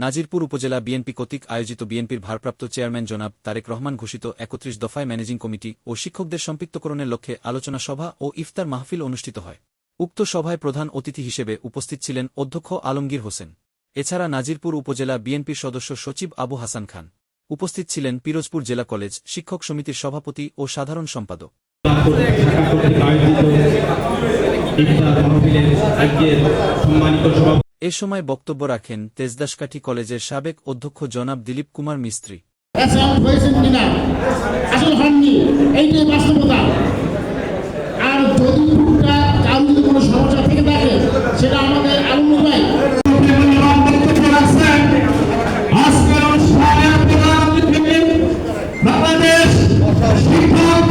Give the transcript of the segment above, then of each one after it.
নাজিরপুর উপজেলা বিএনপি কর্তৃক আয়োজিত বিএনপির ভারপ্রাপ্ত চেয়ারম্যান জনাব তারেক রহমান ঘোষিত ৩১ দফায় ম্যানেজিং কমিটি ও শিক্ষকদের সম্পৃক্তকরণের লক্ষ্যে আলোচনা সভা ও ইফতার মাহফিল অনুষ্ঠিত হয়। উক্ত সভায় প্রধান অতিথি হিসেবে উপস্থিত ছিলেন অধ্যক্ষ আলমগীর হোসেন। এছাড়া নাজিরপুর উপজেলা বিএনপির সদস্য সচিব আবু হাসান খান। উপস্থিত ছিলেন পিরোজপুর জেলা কলেজ শিক্ষক সমিতির সভাপতি ও সাধারণ সম্পাদক। এ সময় বক্তব্য রাখেন তেজদাসকাঠি কলেজের সাবেক অধ্যক্ষ জনাব দিলীপ কুমার মিস্ত্রি। আর যদি কোনো সমস্যা থেকে থাকে সেটা আমাদের আলমগীর বাংলাদেশ শিক্ষক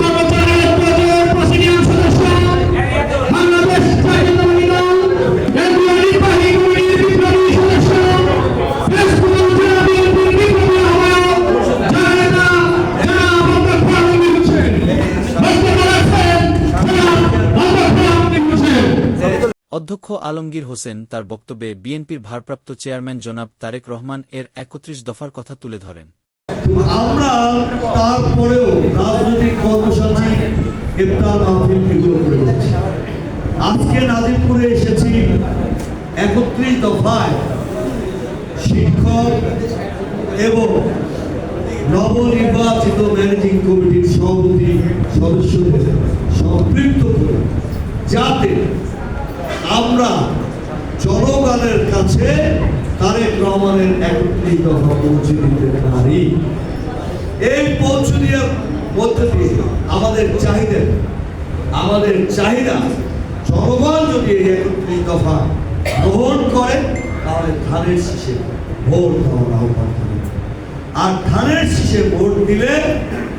অধ্যক্ষ আলমগীর হোসেন তার বক্তব্যে বিএনপির ভারপ্রাপ্ত চেয়ারম্যান জনাব তারেক রহমান এর ৩১ দফার কথা তুলে ধরেন। আমরা তারপরেও রাজনৈতিক কর্মসূচি ইফতার মাহফিল এগুলো করে যাচ্ছি। আজকে নাজিরপুরে এসেছি ৩১ দফায় শিক্ষক এবং নবনির্বাচিত ম্যানেজিং কমিটির সভাপতি সদস্যদের সম্পৃক্ত করে যাতে আমরা জনগণের কাছে তারেক রহমানের ৩১ দফা পৌঁছে দিতে পারি। এই পৌঁছে দেওয়ার মধ্যে দিয়ে আমাদের চাহিদা জনগণ যদি এই ৩১ দফা গ্রহণ করে তাহলে ধানের শীষে ভোট দেওয়ার আহ্বান করে। আর ধানের শীষে ভোট দিলে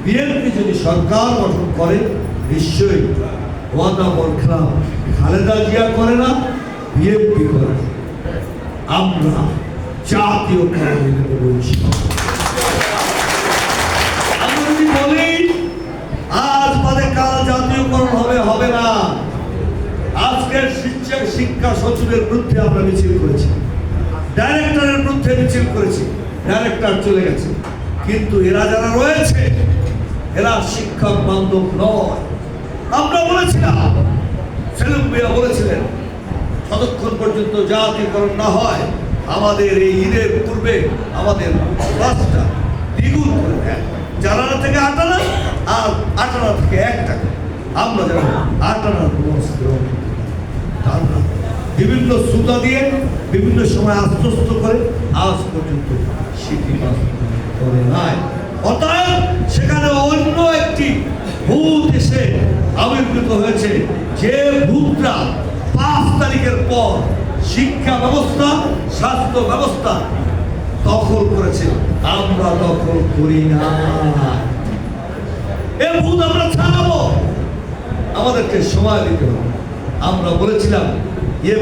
বিএনপি যদি সরকার গঠন করে নিশ্চয়ই ওয়াদা বরখলাফ খালেদা জিয়া করে না, বিএনপি করে। আমরা জাতীয় আমি যদি বলি আজ বাদে কাল জাতীয়করণ হবে না। আজকের শিক্ষা সচিবের বিরুদ্ধে আমরা মিছিল করেছি, ডাইরেক্টরের বিরুদ্ধে মিছিল করেছি, ডাইরেক্টর চলে গেছে, কিন্তু এরা যারা রয়েছে এরা শিক্ষক বান্ধব নয়। আমরা বলেছিলাম, সেলিম মিয়া বলেছিলেন যতক্ষণ পর্যন্ত জাতীয়করণ না হয় আমাদের এই ঈদের পূর্বে আমাদের বাসটা দ্বিগুণ করে দেয়, জানালা থেকে ৮ আনা আর ৮ আনা থেকে ১ টাকা। আমরা যেন ৮ আনার বিভিন্ন সুতা দিয়ে বিভিন্ন সময় আশ্বস্ত করে আজ পর্যন্ত সেটি করে নাই। অতএব সেখানে অন্য একটি ভূত এসে আবির্ভূত হয়েছে, যে ভূতরা ৫ তারিখের পর শিক্ষা ব্যবস্থা স্বাস্থ্য ব্যবস্থা দখল করেছে। আমরা দখল করি না, এই ভূত আমরা ছাড়াবো। আমাদেরকে সময় দিতে হবে। আমরা বলেছিলাম এর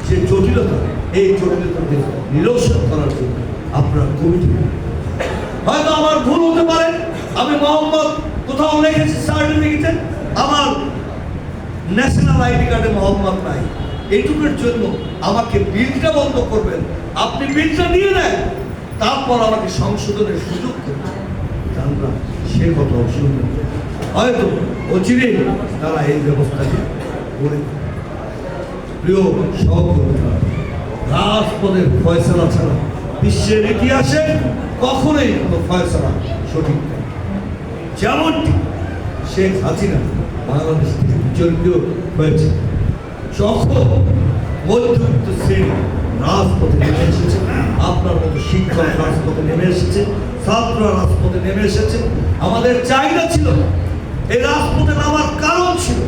যে জটিলতা, এই জটিলতাকে নিরসন করার জন্য আপনার কমিটি, হয়তো আমার ভুল হতে পারে, আমি মোহাম্মদ কোথাও লিখেছি সার্টিফিকেটে, আমার ন্যাশনাল আইডি কার্ডে মোহাম্মদ নাই, এইটুকুর জন্য আমাকে বিলটা বন্ধ করবেন। আপনি বিলটা নিয়ে নেন, তারপর আমাকে সংশোধনের সুযোগ করবেন। আমরা সে কথা শুনব, হয়তো অচিরে তারা এই ব্যবস্থাকে করে। প্রিয় সহকর্মীরা, রাজপথের ফয়সালা ছাড়া বিশ্বের ইতিহাসে কখনোই কোনো ফয়সালা সঠিক নেই। যেমনটি শেখ হাসিনা বাংলাদেশ থেকে বিচলিত হয়েছে, যখন মধ্যবিত্ত শ্রেণী রাজপথে নেমে এসেছে, আপনার মতো শিক্ষক রাজপথে নেমে এসেছে, ছাত্ররা রাজপথে নেমে এসেছে। আমাদের চাহিদা ছিল, এই রাজপথে নামার কারণ ছিল,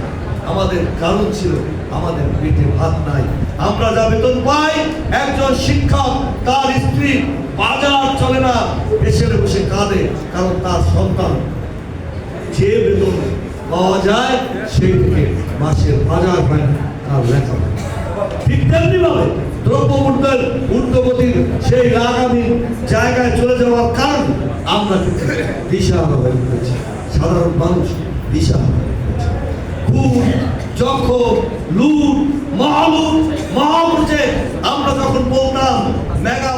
আমাদের পেটে ভাত নাই। আমরা যা বেতন পাই, একজন শিক্ষক তার স্ত্রী বাজার চলে না, এসে বসে কাঁদে, কারণ তার সন্তান যে বেতন পাওয়া যায় সেই থেকে মাসের বাজার হয় না, তার লেখা। ঠিক তেমনি ভাবে দ্রব্যমূল্যের ঊর্ধ্বগতির সেই লাগামী জায়গায় চলে যাওয়ার কারণ আমরা কিন্তু দিশাহারা হয়ে পড়েছি। সাধারণ মানুষ দিশাহারা হয়ে পড়েছে। খুন, জখম, লুট, মহালুট, মহাপুজে আমরা যখন বলতাম মেগা